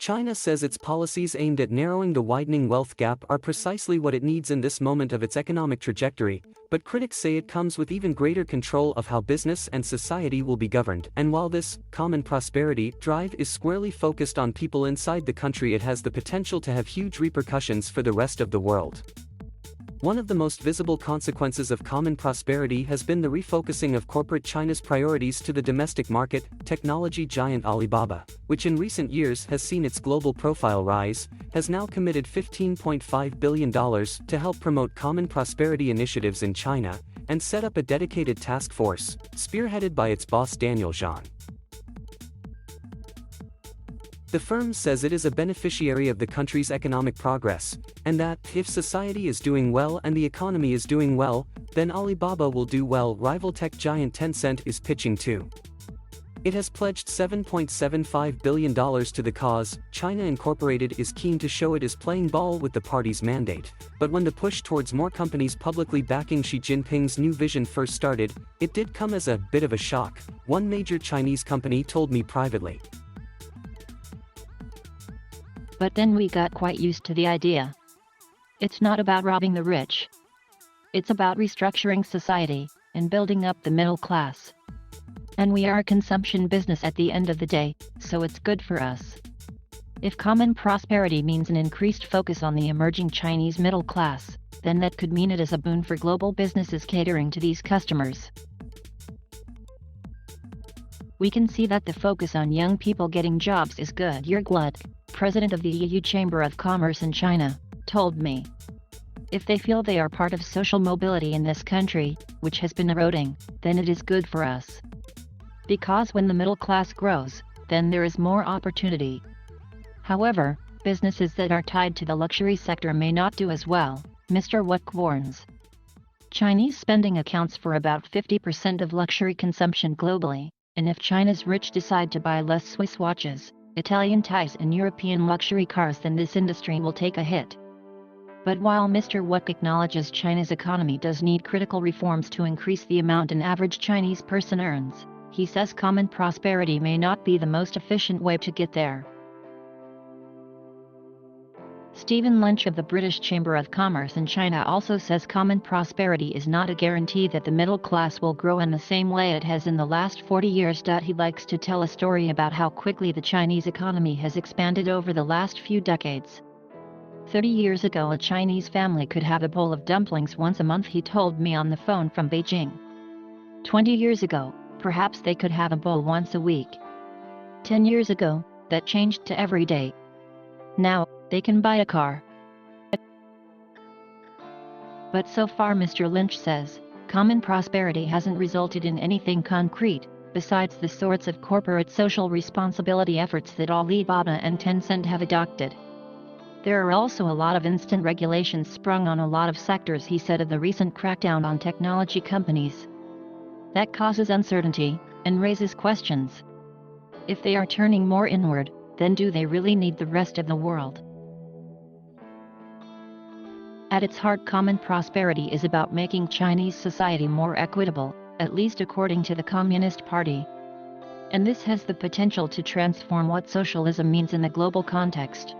China says its policies aimed at narrowing the widening wealth gap are precisely what it needs in this moment of its economic trajectory, but critics say it comes with even greater control of how business and society will be governed. And while this common prosperity drive is squarely focused on people inside the country, it has the potential to have huge repercussions for the rest of the world. One of the most visible consequences of common prosperity has been the refocusing of corporate China's priorities to the domestic market. Technology giant Alibaba, which in recent years has seen its global profile rise, has now committed $15.5 billion to help promote common prosperity initiatives in China, and set up a dedicated task force, spearheaded by its boss Daniel Zhang. The firm says it is a beneficiary of the country's economic progress, and that, if society is doing well and the economy is doing well, then Alibaba will do well. Rival tech giant Tencent is pitching too. It has pledged $7.75 billion to the cause. China Incorporated is keen to show it is playing ball with the party's mandate, but when the push towards more companies publicly backing Xi Jinping's new vision first started, it did come as a bit of a shock, one major Chinese company told me privately. But then we got quite used to the idea. It's not about robbing the rich. It's about restructuring society and building up the middle class. And we are a consumption business at the end of the day, so it's good for us. If common prosperity means an increased focus on the emerging Chinese middle class, then that could mean it is a boon for global businesses catering to these customers. We can see that the focus on young people getting jobs is good. Jörg Glut, president of the EU Chamber of Commerce in China, told me. If they feel they are part of social mobility in this country, which has been eroding, then it is good for us. Because when the middle class grows, then there is more opportunity. However, businesses that are tied to the luxury sector may not do as well, Mr. Wuck warns. Chinese spending accounts for about 50% of luxury consumption globally, and if China's rich decide to buy less Swiss watches, Italian ties and European luxury cars, then this industry will take a hit. But while Mr. Wuck acknowledges China's economy does need critical reforms to increase the amount an average Chinese person earns, he says common prosperity may not be the most efficient way to get there. Stephen Lynch of the British Chamber of Commerce in China also says common prosperity is not a guarantee that the middle class will grow in the same way it has in the last 40 years. He likes to tell a story about how quickly the Chinese economy has expanded over the last few decades. 30 years ago, a Chinese family could have a bowl of dumplings once a month, he told me on the phone from Beijing. 20 years ago, perhaps they could have a bowl once a week. 10 years ago, that changed to every day. Now, they can buy a car. But so far, Mr. Lynch says, common prosperity hasn't resulted in anything concrete, besides the sorts of corporate social responsibility efforts that Alibaba and Tencent have adopted. There are also a lot of instant regulations sprung on a lot of sectors, he said of the recent crackdown on technology companies. That causes uncertainty, and raises questions. If they are turning more inward, then do they really need the rest of the world? At its heart, common prosperity is about making Chinese society more equitable, at least according to the Communist Party. And this has the potential to transform what socialism means in the global context.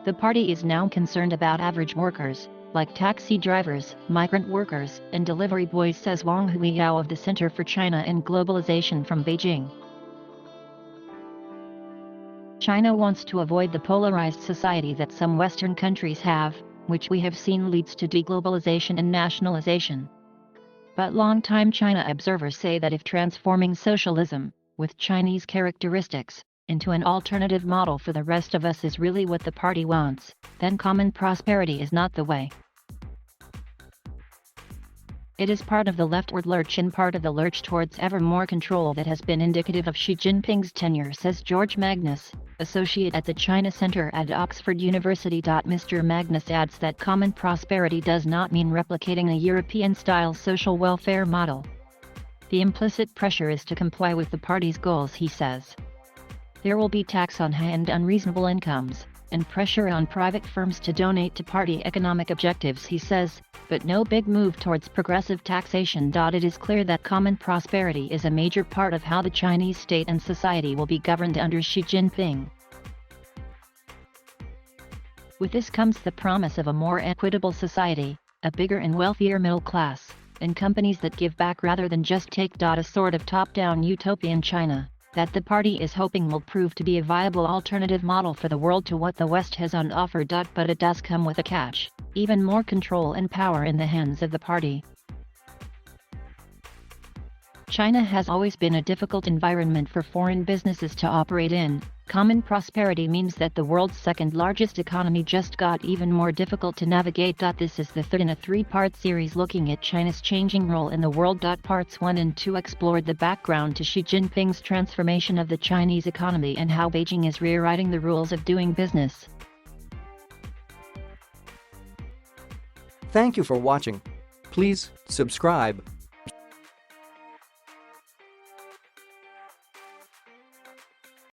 The party is now concerned about average workers, like taxi drivers, migrant workers, and delivery boys, says Wang Huiyao of the Center for China and Globalization from Beijing. China wants to avoid the polarized society that some Western countries have, which we have seen leads to deglobalization and nationalization. But long-time China observers say that if transforming socialism, with Chinese characteristics, into an alternative model for the rest of us is really what the party wants, then common prosperity is not the way. It is part of the leftward lurch and part of the lurch towards ever more control that has been indicative of Xi Jinping's tenure, says George Magnus, associate at the China Center at Oxford University. Mr. Magnus adds that common prosperity does not mean replicating a European-style social welfare model. The implicit pressure is to comply with the party's goals, he says. There will be tax on high and unreasonable incomes, and pressure on private firms to donate to party economic objectives, he says, but no big move towards progressive taxation. It is clear that common prosperity is a major part of how the Chinese state and society will be governed under Xi Jinping. With this comes the promise of a more equitable society, a bigger and wealthier middle class, and companies that give back rather than just take. A sort of top-down utopian China that the party is hoping will prove to be a viable alternative model for the world to what the West has on offer. But it does come with a catch: even more control and power in the hands of the party. China has always been a difficult environment for foreign businesses to operate in. Common prosperity means that the world's second-largest economy just got even more difficult to navigate. This is the third in a three-part series looking at China's changing role in the world. Parts 1 and 2 explored the background to Xi Jinping's transformation of the Chinese economy and how Beijing is rewriting the rules of doing business. Thank you for watching. Please subscribe.